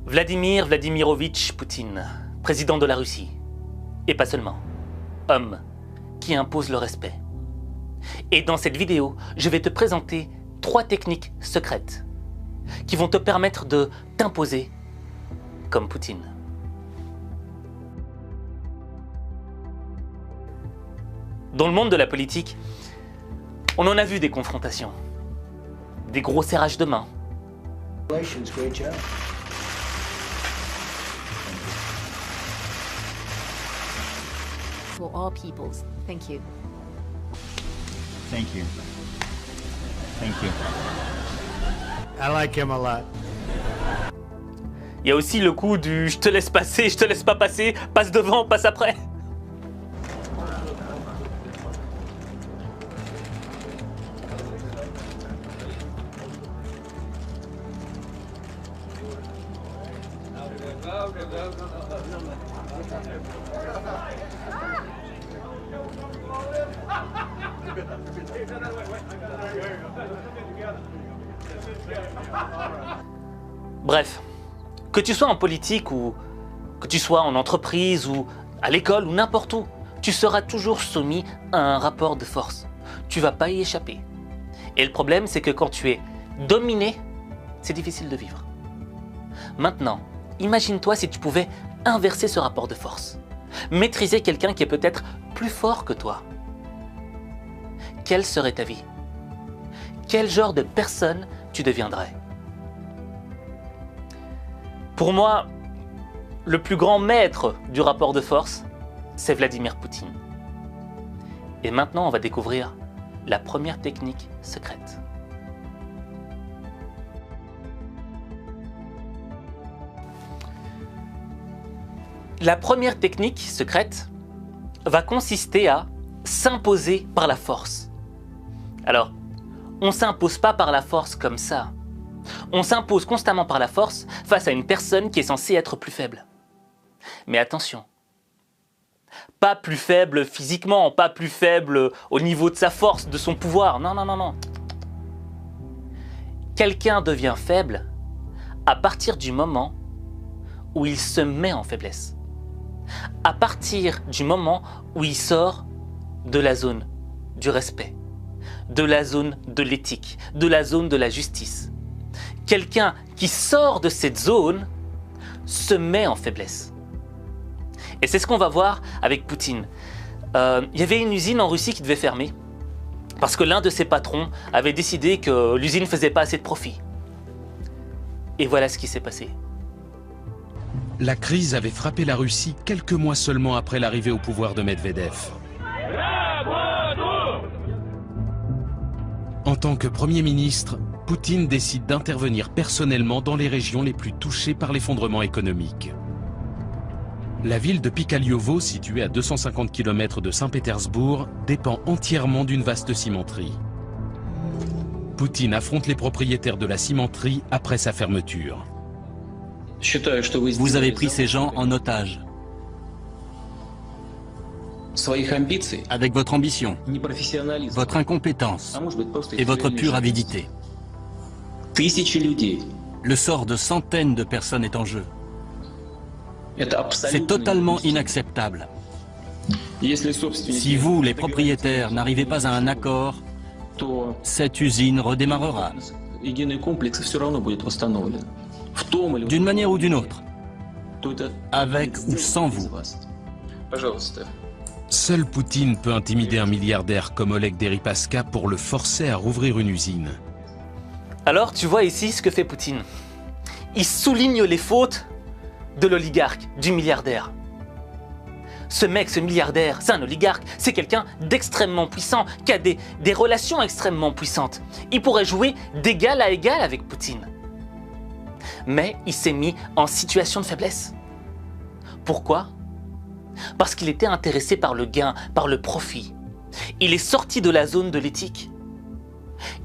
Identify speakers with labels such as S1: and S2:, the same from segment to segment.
S1: Vladimir Vladimirovitch Poutine, président de la Russie. Et pas seulement. Homme qui impose le respect. Et dans cette vidéo, je vais te présenter 3 techniques secrètes qui vont te permettre de t'imposer comme Poutine. Dans le monde de la politique, on en a vu des confrontations, des gros serrages de mains.
S2: For all peoples. Thank you.
S3: Thank you. Thank you.
S4: I like him a lot.
S1: Il y a aussi le coup du je te laisse passer, je te laisse pas passer, passe devant, passe après. Bref, que tu sois en politique ou que tu sois en entreprise ou à l'école ou n'importe où, tu seras toujours soumis à un rapport de force. Tu vas pas y échapper. Et le problème, c'est que quand tu es dominé, c'est difficile de vivre. Maintenant, imagine-toi si tu pouvais inverser ce rapport de force. Maîtriser quelqu'un qui est peut-être plus fort que toi. Quelle serait ta vie? Quel genre de personne tu deviendrais? Pour moi, le plus grand maître du rapport de force, c'est Vladimir Poutine. Et maintenant, on va découvrir la première technique secrète. La première technique secrète va consister à s'imposer par la force. Alors, on ne s'impose pas par la force comme ça. On s'impose constamment par la force face à une personne qui est censée être plus faible. Mais attention, pas plus faible physiquement, pas plus faible au niveau de sa force, de son pouvoir. Non, non, non, non. Quelqu'un devient faible à partir du moment où il se met en faiblesse. À partir du moment où il sort de la zone du respect, de la zone de l'éthique, de la zone de la justice. Quelqu'un qui sort de cette zone se met en faiblesse. Et c'est ce qu'on va voir avec Poutine. Il y avait une usine en Russie qui devait fermer parce que l'un de ses patrons avait décidé que l'usine ne faisait pas assez de profit. Et voilà ce qui s'est passé.
S5: La crise avait frappé la Russie quelques mois seulement après l'arrivée au pouvoir de Medvedev. En tant que Premier ministre, Poutine décide d'intervenir personnellement dans les régions les plus touchées par l'effondrement économique. La ville de Pikaliovo, située à 250 km de Saint-Pétersbourg, dépend entièrement d'une vaste cimenterie. Poutine affronte les propriétaires de la cimenterie après sa fermeture.
S6: Vous avez pris ces gens en otage. Avec votre ambition, votre incompétence et votre pure avidité. Le sort de centaines de personnes est en jeu. C'est totalement inacceptable. Si vous, les propriétaires, n'arrivez pas à un accord, cette usine redémarrera. D'une manière ou d'une autre. Avec ou sans vous.
S5: Seul Poutine peut intimider un milliardaire comme Oleg Deripaska pour le forcer à rouvrir une usine.
S1: Alors, tu vois ici ce que fait Poutine. Il souligne les fautes de l'oligarque, du milliardaire. Ce mec, ce milliardaire, c'est un oligarque, c'est quelqu'un d'extrêmement puissant, qui a des relations extrêmement puissantes. Il pourrait jouer d'égal à égal avec Poutine. Mais il s'est mis en situation de faiblesse. Pourquoi ? Parce qu'il était intéressé par le gain, par le profit. Il est sorti de la zone de l'éthique.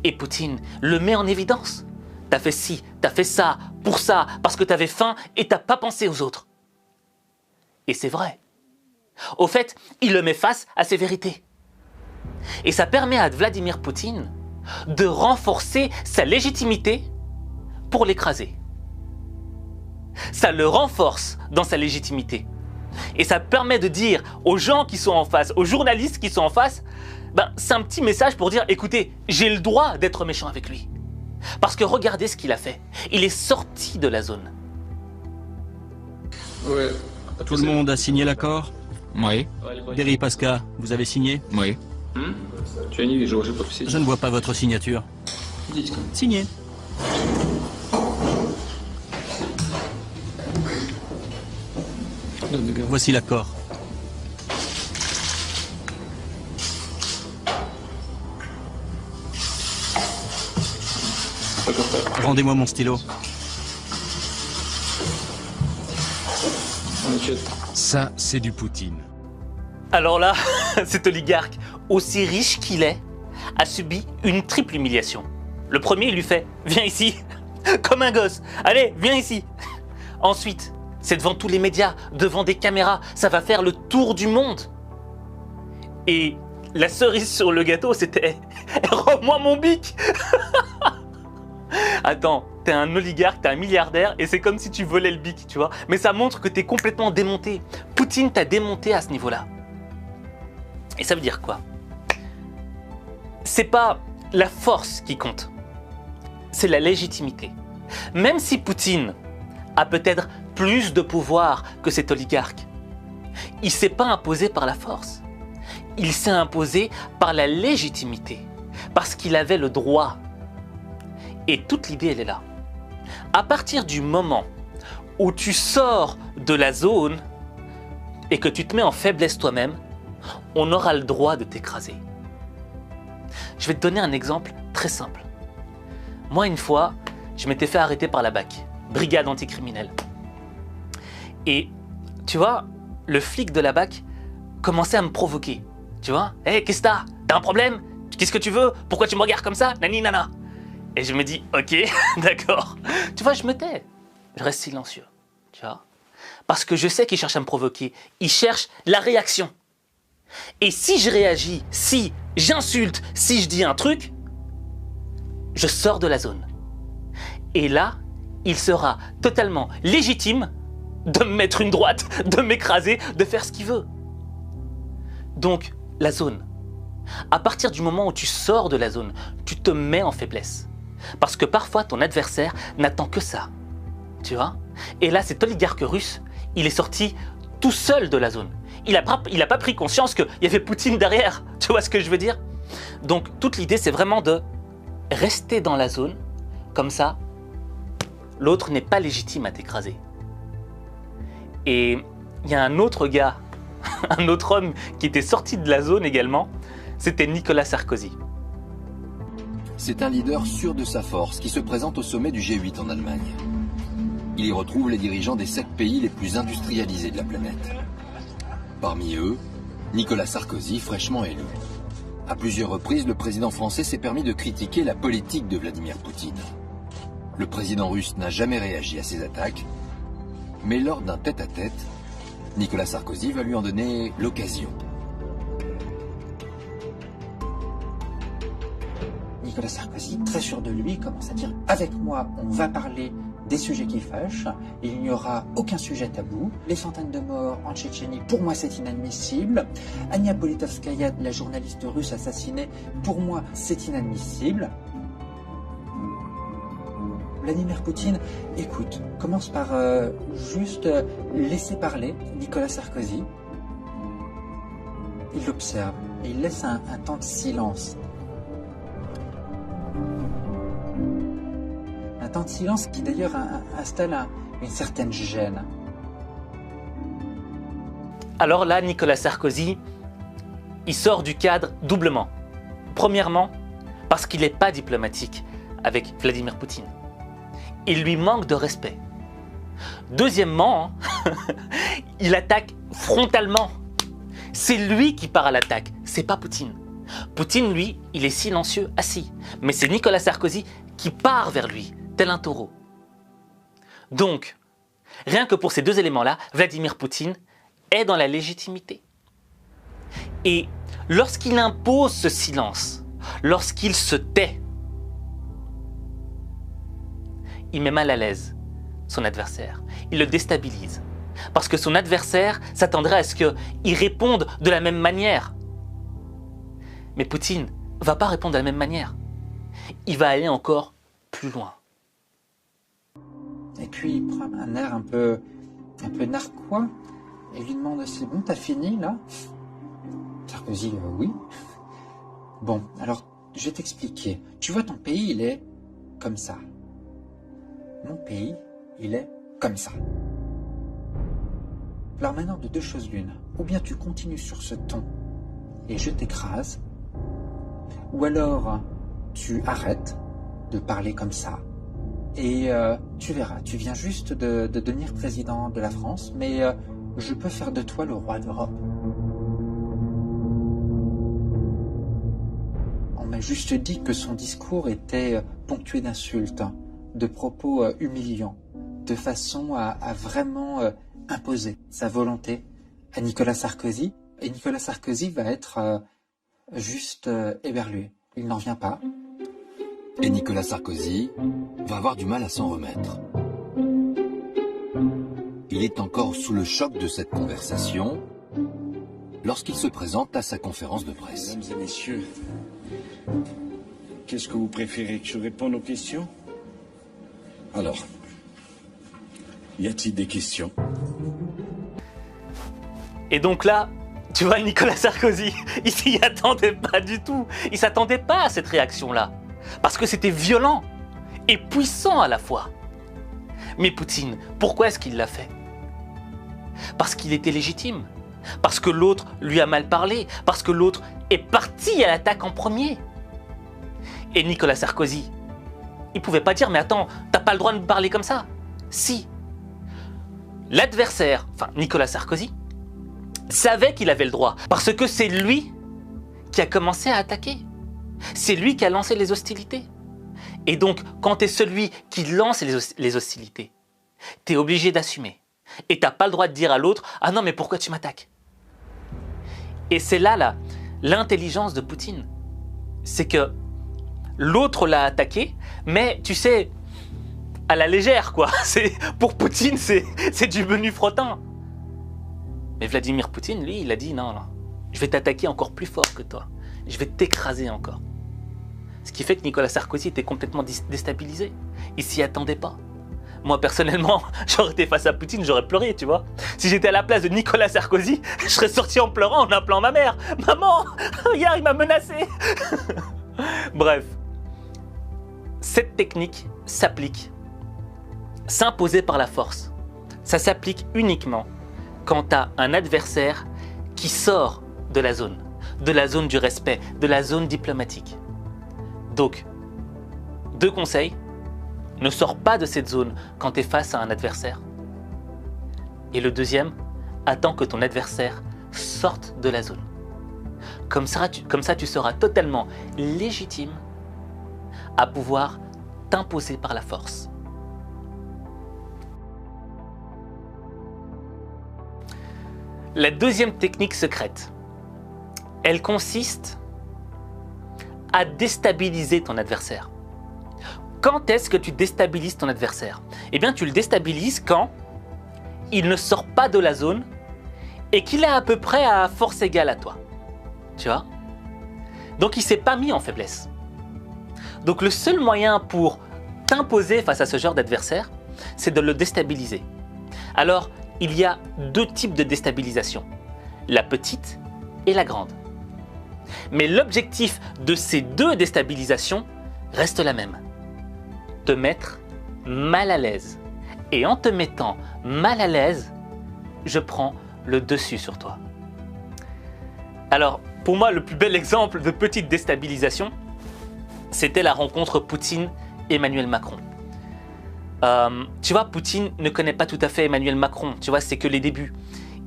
S1: Et Poutine le met en évidence. T'as fait ci, t'as fait ça, pour ça, parce que t'avais faim et t'as pas pensé aux autres. Et c'est vrai. Au fait, il le met face à ses vérités. Et ça permet à Vladimir Poutine de renforcer sa légitimité pour l'écraser. ça le renforce dans sa légitimité. Et ça permet de dire aux gens qui sont en face, aux journalistes qui sont en face, ben, c'est un petit message pour dire, écoutez, j'ai le droit d'être méchant avec lui. Parce que regardez ce qu'il a fait. Il est sorti de la zone.
S7: Ouais.
S6: Tout le monde a signé l'accord?
S7: Oui.
S6: Derry Pasca, vous avez signé?
S7: Oui.
S6: Je ne vois pas votre signature. Signé. Voici l'accord. Rendez-moi mon stylo.
S5: Ça, c'est du Poutine.
S1: Alors là, cet oligarque, aussi riche qu'il est, a subi une triple humiliation. Le premier, il lui fait « Viens ici !» Comme un gosse. « Allez, viens ici !» Ensuite, c'est devant tous les médias, devant des caméras. Ça va faire le tour du monde. Et la cerise sur le gâteau, c'était « Rends-moi mon bic !» Attends, t'es un oligarque, t'es un milliardaire et c'est comme si tu volais le bic, tu vois. Mais ça montre que t'es complètement démonté. Poutine t'a démonté à ce niveau-là. Et ça veut dire quoi? C'est pas la force qui compte, c'est la légitimité. Même si Poutine a peut-être plus de pouvoir que cet oligarque, il ne s'est pas imposé par la force. Il s'est imposé par la légitimité, parce qu'il avait le droit. Et toute l'idée, elle est là. À partir du moment où tu sors de la zone et que tu te mets en faiblesse toi-même, on aura le droit de t'écraser. Je vais te donner un exemple très simple. Moi, une fois, je m'étais fait arrêter par la BAC, Brigade anticriminelle. Et tu vois, le flic de la BAC commençait à me provoquer. Tu vois, « Hey, qu'est-ce que t'as? T'as un problème? Qu'est-ce que tu veux? Pourquoi tu me regardes comme ça? Nani nana !» Et je me dis, ok, d'accord. Tu vois, je me tais. Je reste silencieux. Tu vois? Parce que je sais qu'il cherche à me provoquer. Il cherche la réaction. Et si je réagis, si j'insulte, si je dis un truc, je sors de la zone. Et là, il sera totalement légitime de me mettre une droite, de m'écraser, de faire ce qu'il veut. Donc, la zone. À partir du moment où tu sors de la zone, tu te mets en faiblesse. Parce que parfois, ton adversaire n'attend que ça. Tu vois? Et là, cet oligarque russe, il est sorti tout seul de la zone. Il n'a pas pris conscience qu'il y avait Poutine derrière. Tu vois ce que je veux dire? Donc, toute l'idée, c'est vraiment de rester dans la zone. Comme ça, l'autre n'est pas légitime à t'écraser. Et il y a un autre gars, un autre homme qui était sorti de la zone également. C'était Nicolas Sarkozy.
S8: C'est un leader sûr de sa force qui se présente au sommet du G8 en Allemagne. Il y retrouve les dirigeants des 7 pays les plus industrialisés de la planète. Parmi eux, Nicolas Sarkozy, fraîchement élu. À plusieurs reprises, le président français s'est permis de critiquer la politique de Vladimir Poutine. Le président russe n'a jamais réagi à ces attaques, mais lors d'un tête-à-tête, Nicolas Sarkozy va lui en donner l'occasion.
S9: Nicolas Sarkozy, très sûr de lui, commence à dire « Avec moi, on va parler des sujets qui fâchent, il n'y aura aucun sujet tabou. Les centaines de morts en Tchétchénie, pour moi, c'est inadmissible. Ania Politkovskaya, la journaliste russe assassinée, pour moi, c'est inadmissible. » Vladimir Poutine, écoute, commence par juste laisser parler Nicolas Sarkozy. Il l'observe et il laisse un temps de silence. Un temps de silence qui d'ailleurs installe une certaine gêne.
S1: Alors là, Nicolas Sarkozy, il sort du cadre doublement. Premièrement, parce qu'il n'est pas diplomatique avec Vladimir Poutine. Il lui manque de respect. Deuxièmement, il attaque frontalement. C'est lui qui part à l'attaque, c'est pas Poutine. Poutine, lui, il est silencieux, assis. Mais c'est Nicolas Sarkozy qui part vers lui, tel un taureau. Donc, rien que pour ces deux éléments-là, Vladimir Poutine est dans la légitimité. Et lorsqu'il impose ce silence, lorsqu'il se tait, il met mal à l'aise son adversaire. Il le déstabilise. Parce que son adversaire s'attendrait à ce qu'il réponde de la même manière. Mais Poutine ne va pas répondre de la même manière. Il va aller encore plus loin.
S9: Et puis il prend un air un peu narquois et lui demande: c'est bon, t'as fini là? Sarkozy: oui. Bon, alors je vais t'expliquer. Tu vois, ton pays, il est comme ça. Mon pays, il est comme ça. Alors maintenant, de deux choses l'une. Ou bien tu continues sur ce ton et je t'écrase, ou alors tu arrêtes de parler comme ça. Et tu verras, tu viens juste de devenir président de la France, mais je peux faire de toi le roi d'Europe. On m'a juste dit que son discours était ponctué d'insultes, de propos humiliants, de façon à vraiment imposer sa volonté à Nicolas Sarkozy. Et Nicolas Sarkozy va être juste éberlué. Il n'en vient pas.
S8: Et Nicolas Sarkozy va avoir du mal à s'en remettre. Il est encore sous le choc de cette conversation lorsqu'il se présente à sa conférence de presse.
S7: Mesdames et messieurs, qu'est-ce que vous préférez, que je réponde aux questions? Alors, y a-t-il des questions?
S1: Et donc là, tu vois, Nicolas Sarkozy, il s'y attendait pas du tout. Il s'attendait pas à cette réaction-là. Parce que c'était violent et puissant à la fois. Mais Poutine, pourquoi est-ce qu'il l'a fait? Parce qu'il était légitime. Parce que l'autre lui a mal parlé. Parce que l'autre est parti à l'attaque en premier. Et Nicolas Sarkozy, il pouvait pas dire: mais attends, t'as pas le droit de me parler comme ça. Si. L'adversaire, enfin Nicolas Sarkozy, savait qu'il avait le droit. Parce que c'est lui qui a commencé à attaquer. C'est lui qui a lancé les hostilités. Et donc, quand tu es celui qui lance les hostilités, tu es obligé d'assumer. Et tu n'as pas le droit de dire à l'autre: ah non, mais pourquoi tu m'attaques? Et c'est là l'intelligence de Poutine. C'est que l'autre l'a attaqué, mais tu sais, à la légère, quoi. Pour Poutine, c'est du menu frottin. Mais Vladimir Poutine, lui, il a dit: non, je vais t'attaquer encore plus fort que toi. Je vais t'écraser encore. Ce qui fait que Nicolas Sarkozy était complètement déstabilisé. Il s'y attendait pas. Moi, personnellement, j'aurais été face à Poutine, j'aurais pleuré, tu vois. Si j'étais à la place de Nicolas Sarkozy, je serais sorti en pleurant, en appelant ma mère. Maman, regarde, il m'a menacé. Bref. Cette technique s'applique. S'imposer par la force. Ça s'applique uniquement quand tu as un adversaire qui sort de la zone du respect, de la zone diplomatique. Donc, 2 conseils: ne sors pas de cette zone quand tu es face à un adversaire. Et le deuxième, attends que ton adversaire sorte de la zone. Comme ça, tu seras totalement légitime à pouvoir t'imposer par la force. La deuxième technique secrète, elle consiste à déstabiliser ton adversaire. Quand est-ce que tu déstabilises ton adversaire? Eh bien, tu le déstabilises quand il ne sort pas de la zone et qu'il est à peu près à force égale à toi. Tu vois? Donc, il ne s'est pas mis en faiblesse. Donc, le seul moyen pour t'imposer face à ce genre d'adversaire, c'est de le déstabiliser. Alors, il y a 2 types de déstabilisation, la petite et la grande. Mais l'objectif de ces 2 déstabilisations reste la même. Te mettre mal à l'aise. Et en te mettant mal à l'aise, je prends le dessus sur toi. Alors, pour moi, le plus bel exemple de petite déstabilisation, c'était la rencontre Poutine-Emmanuel Macron. Tu vois, Poutine ne connaît pas tout à fait Emmanuel Macron. Tu vois, c'est que les débuts.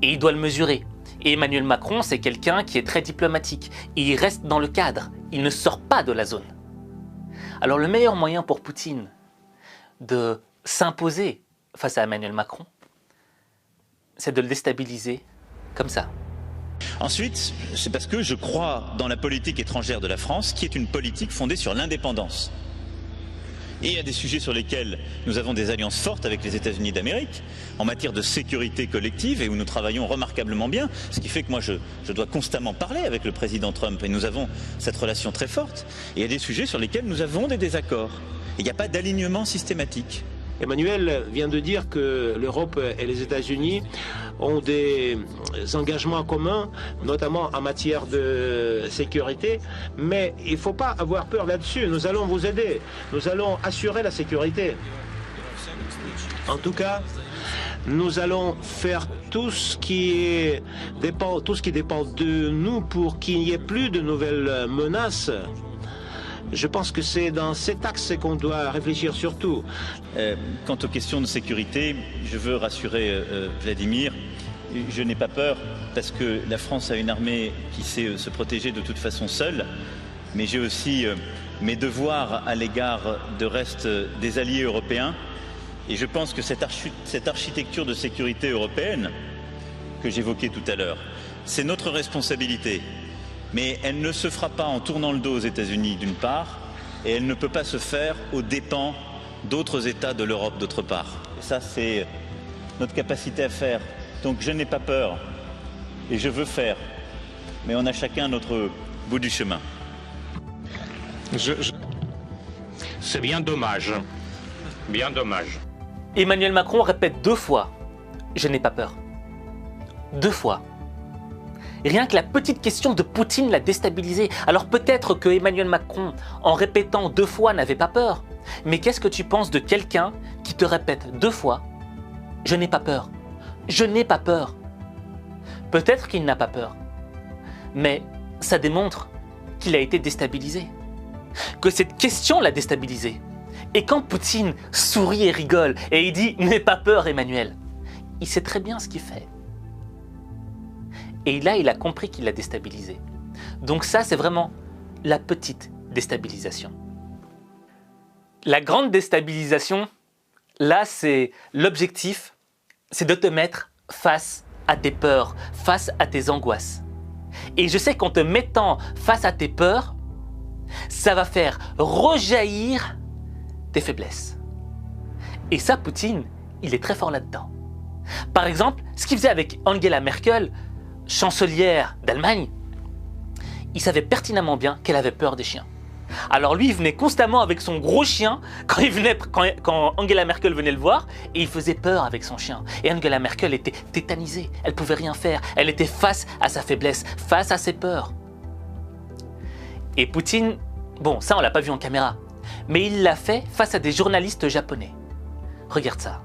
S1: Et il doit le mesurer. Et Emmanuel Macron, c'est quelqu'un qui est très diplomatique. Et il reste dans le cadre. Il ne sort pas de la zone. Alors le meilleur moyen pour Poutine de s'imposer face à Emmanuel Macron, c'est de le déstabiliser comme ça.
S10: Ensuite, c'est parce que je crois dans la politique étrangère de la France, qui est une politique fondée sur l'indépendance. Et il y a des sujets sur lesquels nous avons des alliances fortes avec les États-Unis d'Amérique, en matière de sécurité collective, et où nous travaillons remarquablement bien, ce qui fait que moi je dois constamment parler avec le président Trump, et nous avons cette relation très forte. Et il y a des sujets sur lesquels nous avons des désaccords. Il n'y a pas d'alignement systématique.
S11: Emmanuel vient de dire que l'Europe et les États-Unis ont des engagements communs, notamment en matière de sécurité, mais il ne faut pas avoir peur là-dessus. Nous allons vous aider, nous allons assurer la sécurité. En tout cas, nous allons faire tout ce qui dépend de nous pour qu'il n'y ait plus de nouvelles menaces. Je pense que c'est dans cet axe qu'on doit réfléchir surtout.
S10: Quant aux questions de sécurité, je veux rassurer Vladimir, je n'ai pas peur parce que la France a une armée qui sait se protéger de toute façon seule, mais j'ai aussi mes devoirs à l'égard de reste des alliés européens, et je pense que cette architecture de sécurité européenne que j'évoquais tout à l'heure, c'est notre responsabilité. Mais elle ne se fera pas en tournant le dos aux États-Unis d'une part, et elle ne peut pas se faire aux dépens d'autres États de l'Europe d'autre part. Et ça, c'est notre capacité à faire. Donc je n'ai pas peur, et je veux faire. Mais on a chacun notre bout du chemin.
S4: C'est bien dommage. Bien dommage.
S1: Emmanuel Macron répète 2 fois « Je n'ai pas peur ». 2 fois. Rien que la petite question de Poutine l'a déstabilisé. Alors peut-être que Emmanuel Macron, en répétant 2 fois, n'avait pas peur. Mais qu'est-ce que tu penses de quelqu'un qui te répète 2 fois « Je n'ai pas peur ». Je n'ai pas peur. Peut-être qu'il n'a pas peur. Mais ça démontre qu'il a été déstabilisé. Que cette question l'a déstabilisé. Et quand Poutine sourit et rigole et il dit « N'aie pas peur Emmanuel », il sait très bien ce qu'il fait. Et là, il a compris qu'il l'a déstabilisé. Donc ça, c'est vraiment la petite déstabilisation. La grande déstabilisation, là, c'est l'objectif, c'est de te mettre face à tes peurs, face à tes angoisses. Et je sais qu'en te mettant face à tes peurs, ça va faire rejaillir tes faiblesses. Et ça, Poutine, il est très fort là-dedans. Par exemple, ce qu'il faisait avec Angela Merkel, chancelière d'Allemagne, il savait pertinemment bien qu'elle avait peur des chiens. Alors lui, il venait constamment avec son gros chien quand Angela Merkel venait le voir, et il faisait peur avec son chien. Et Angela Merkel était tétanisée, elle ne pouvait rien faire, elle était face à sa faiblesse, face à ses peurs. Et Poutine, bon, ça on l'a pas vu en caméra, mais il l'a fait face à des journalistes japonais. Regarde ça.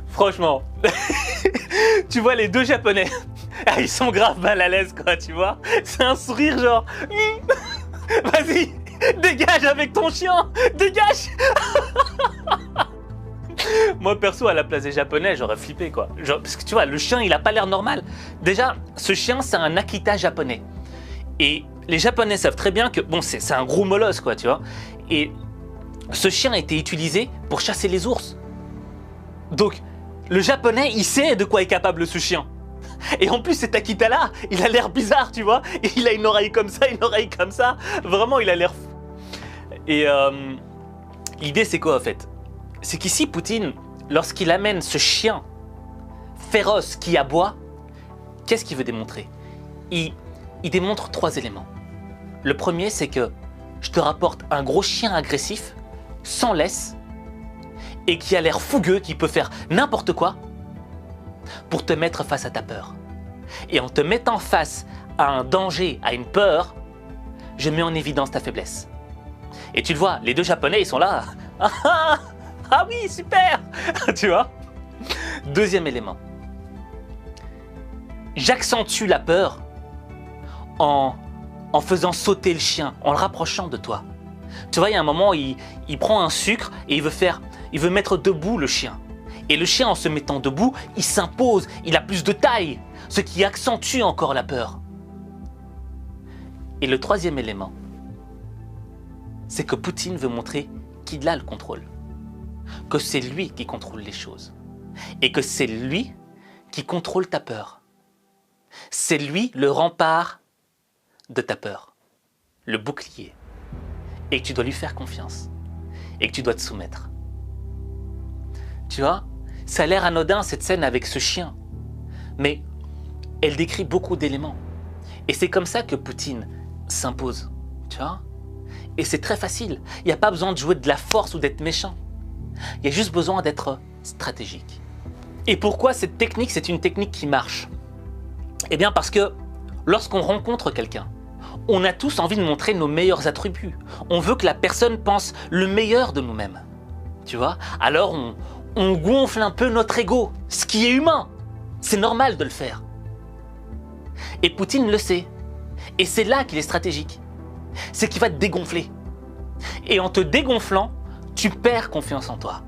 S1: Franchement, tu vois les deux Japonais, ils sont grave mal à l'aise quoi, tu vois. C'est un sourire genre, vas-y, dégage avec ton chien, dégage. Moi perso à la place des Japonais j'aurais flippé quoi, genre, parce que tu vois le chien il a pas l'air normal. Déjà ce chien c'est un Akita japonais et les Japonais savent très bien que bon c'est un gros molosse quoi tu vois. Et ce chien a été utilisé pour chasser les ours. Donc le Japonais il sait de quoi est capable ce chien. Et en plus cet Akita là il a l'air bizarre tu vois. Et il a une oreille comme ça, une oreille comme ça. Vraiment il a l'air fou. Et l'idée c'est quoi en fait? C'est qu'ici, Poutine, lorsqu'il amène ce chien féroce qui aboie, qu'est-ce qu'il veut démontrer? Il démontre 3 éléments. Le premier, c'est que je te rapporte un gros chien agressif, sans laisse, et qui a l'air fougueux, qui peut faire n'importe quoi, pour te mettre face à ta peur. Et en te mettant face à un danger, à une peur, je mets en évidence ta faiblesse. Et tu le vois, les deux Japonais, ils sont là. Ah oui, super. Tu vois? Deuxième élément. J'accentue la peur en faisant sauter le chien, en le rapprochant de toi. Tu vois, il y a un moment, il prend un sucre et il veut mettre debout le chien. Et le chien, en se mettant debout, il s'impose, il a plus de taille, ce qui accentue encore la peur. Et le troisième élément, c'est que Poutine veut montrer qu'il a le contrôle. Que c'est lui qui contrôle les choses. Et que c'est lui qui contrôle ta peur. C'est lui le rempart de ta peur. Le bouclier. Et que tu dois lui faire confiance. Et que tu dois te soumettre. Tu vois, ça a l'air anodin cette scène avec ce chien. Mais elle décrit beaucoup d'éléments. Et c'est comme ça que Poutine s'impose. Tu vois? Et c'est très facile. Il n'y a pas besoin de jouer de la force ou d'être méchant. Il y a juste besoin d'être stratégique. Et pourquoi cette technique, c'est une technique qui marche? Eh bien parce que lorsqu'on rencontre quelqu'un, on a tous envie de montrer nos meilleurs attributs. On veut que la personne pense le meilleur de nous-mêmes. Tu vois? Alors on gonfle un peu notre ego, ce qui est humain. C'est normal de le faire. Et Poutine le sait. Et c'est là qu'il est stratégique. C'est qu'il va te dégonfler. Et en te dégonflant, tu perds confiance en toi.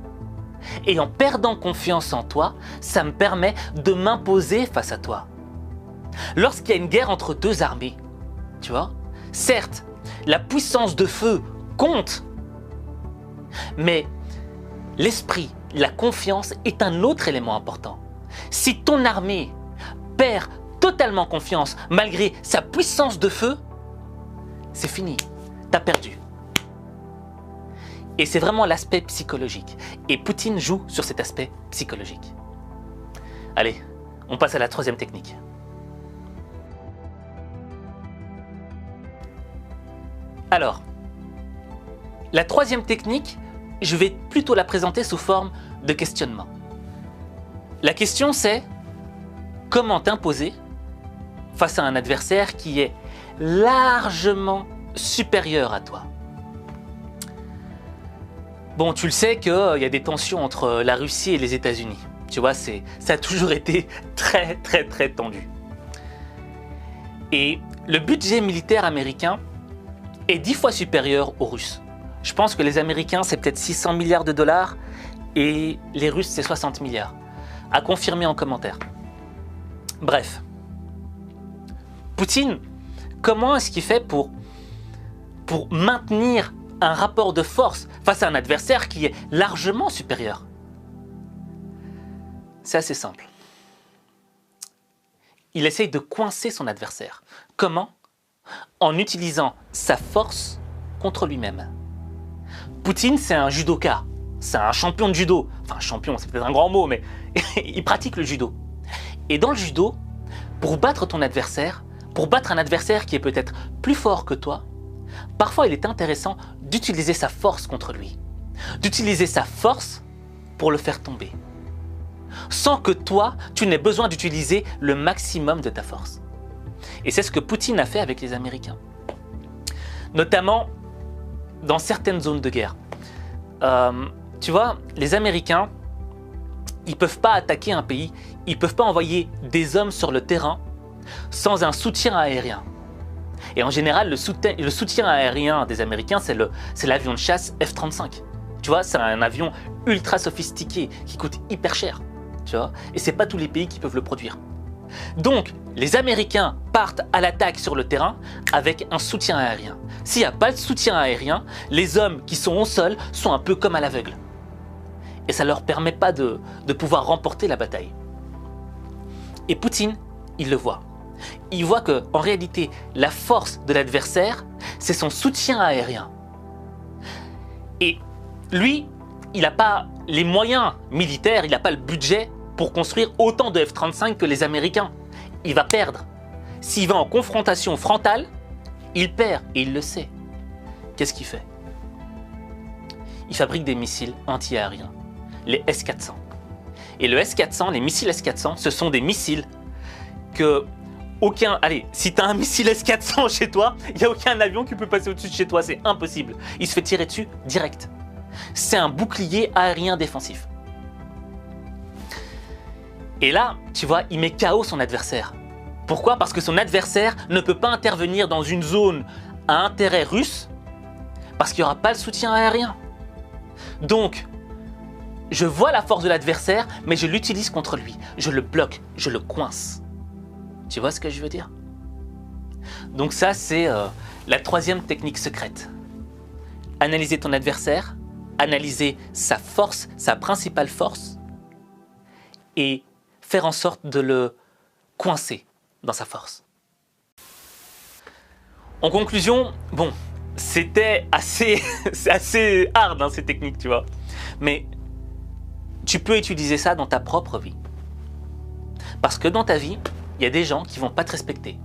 S1: Et en perdant confiance en toi, ça me permet de m'imposer face à toi. Lorsqu'il y a une guerre entre deux armées, tu vois, certes, la puissance de feu compte, mais l'esprit, la confiance est un autre élément important. Si ton armée perd totalement confiance malgré sa puissance de feu, c'est fini, t'as perdu. Et c'est vraiment l'aspect psychologique. Et Poutine joue sur cet aspect psychologique. Allez, on passe à la troisième technique. Alors, la troisième technique, je vais plutôt la présenter sous forme de questionnement. La question c'est, comment t'imposer face à un adversaire qui est largement supérieur à toi? Bon, tu le sais qu'il y a des tensions entre la Russie et les États-Unis. Tu vois, ça a toujours été très tendu. Et le budget militaire américain est 10 fois supérieur aux Russes. Je pense que les Américains, c'est peut-être 600 milliards de dollars et les Russes, c'est 60 milliards. À confirmer en commentaire. Bref. Poutine, comment est-ce qu'il fait pour maintenir un rapport de force face à un adversaire qui est largement supérieur? C'est assez simple. Il essaye de coincer son adversaire. Comment? En utilisant sa force contre lui-même. Poutine, c'est un judoka. C'est un champion de judo. Enfin, champion, c'est peut-être un grand mot, mais il pratique le judo. Et dans le judo, pour battre ton adversaire, pour battre un adversaire qui est peut-être plus fort que toi, parfois il est intéressant d'utiliser sa force contre lui. D'utiliser sa force pour le faire tomber. Sans que toi, tu n'aies besoin d'utiliser le maximum de ta force. Et c'est ce que Poutine a fait avec les Américains. Notamment dans certaines zones de guerre. tu vois, les Américains, ils peuvent pas attaquer un pays, ils peuvent pas envoyer des hommes sur le terrain sans un soutien aérien. Et en général, le soutien aérien des Américains, c'est l'avion de chasse F-35. Tu vois, c'est un avion ultra sophistiqué qui coûte hyper cher. Tu vois, et c'est pas tous les pays qui peuvent le produire. Donc, les Américains partent à l'attaque sur le terrain avec un soutien aérien. S'il n'y a pas de soutien aérien, les hommes qui sont au sol sont un peu comme à l'aveugle. Et ça ne leur permet pas de pouvoir remporter la bataille. Et Poutine, il le voit. Il voit qu'en réalité, la force de l'adversaire, c'est son soutien aérien. Et lui, il n'a pas les moyens militaires, il n'a pas le budget pour construire autant de F-35 que les Américains. Il va perdre. S'il va en confrontation frontale, il perd et il le sait. Qu'est-ce qu'il fait? Il fabrique des missiles anti-aériens, les S-400. Et le S-400, les missiles S-400, ce sont des missiles que aucun... Allez, si tu as un missile S-400 chez toi, il n'y a aucun avion qui peut passer au-dessus de chez toi, c'est impossible. Il se fait tirer dessus direct. C'est un bouclier aérien défensif. Et là, tu vois, il met KO son adversaire. Pourquoi? Parce que son adversaire ne peut pas intervenir dans une zone à intérêt russe parce qu'il n'y aura pas le soutien aérien. Donc, je vois la force de l'adversaire, mais je l'utilise contre lui. Je le bloque, je le coince. Tu vois ce que je veux dire? Donc ça, c'est la troisième technique secrète. Analyser ton adversaire, analyser sa force, sa principale force, et faire en sorte de le coincer dans sa force. En conclusion, bon, c'était assez, c'est assez hard hein, ces techniques, tu vois. Mais tu peux utiliser ça dans ta propre vie. Parce que dans ta vie, il y a des gens qui vont pas te respecter.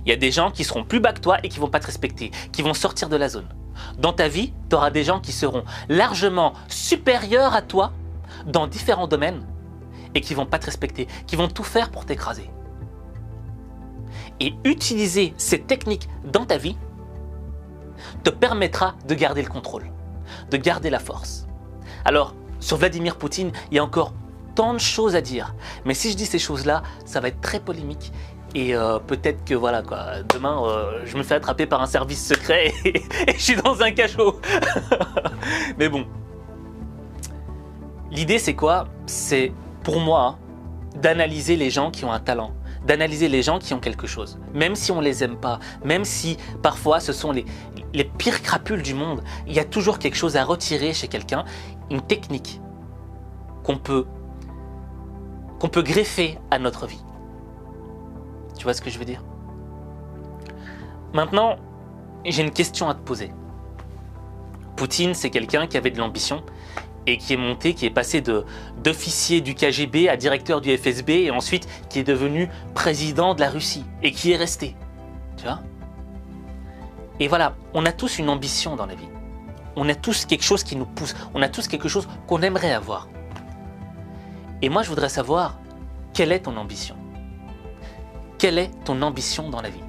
S1: Il y a des gens qui seront plus bas que toi et qui vont pas te respecter, qui vont sortir de la zone. Dans ta vie, tu auras des gens qui seront largement supérieurs à toi dans différents domaines et qui vont pas te respecter, qui vont tout faire pour t'écraser. Et utiliser ces techniques dans ta vie te permettra de garder le contrôle, de garder la force. Alors, sur Vladimir Poutine, il y a encore tant de choses à dire. Mais si je dis ces choses-là, ça va être très polémique. Et peut-être que voilà quoi, demain je me fais attraper par un service secret et je suis dans un cachot. Mais bon. L'idée c'est quoi? C'est pour moi d'analyser les gens qui ont un talent, d'analyser les gens qui ont quelque chose. Même si on les aime pas, même si parfois ce sont les pires crapules du monde, il y a toujours quelque chose à retirer chez quelqu'un, une technique qu'on peut greffer à notre vie. Tu vois ce que je veux dire? Maintenant, j'ai une question à te poser. Poutine, c'est quelqu'un qui avait de l'ambition et qui est monté, qui est passé d'officier du KGB à directeur du FSB et ensuite qui est devenu président de la Russie et qui est resté. Tu vois? Et voilà, on a tous une ambition dans la vie. On a tous quelque chose qui nous pousse. On a tous quelque chose qu'on aimerait avoir. Et moi, je voudrais savoir, quelle est ton ambition? Quelle est ton ambition dans la vie?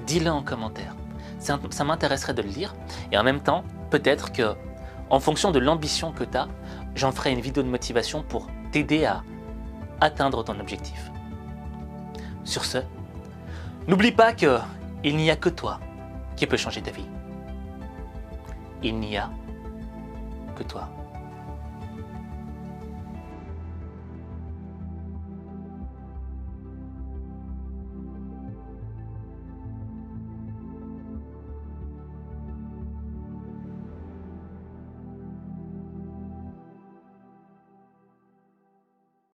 S1: Dis-le en commentaire. Ça m'intéresserait de le lire. Et en même temps, peut-être que, en fonction de l'ambition que tu as, j'en ferai une vidéo de motivation pour t'aider à atteindre ton objectif. Sur ce, n'oublie pas qu'il n'y a que toi qui peux changer ta vie. Il n'y a que toi.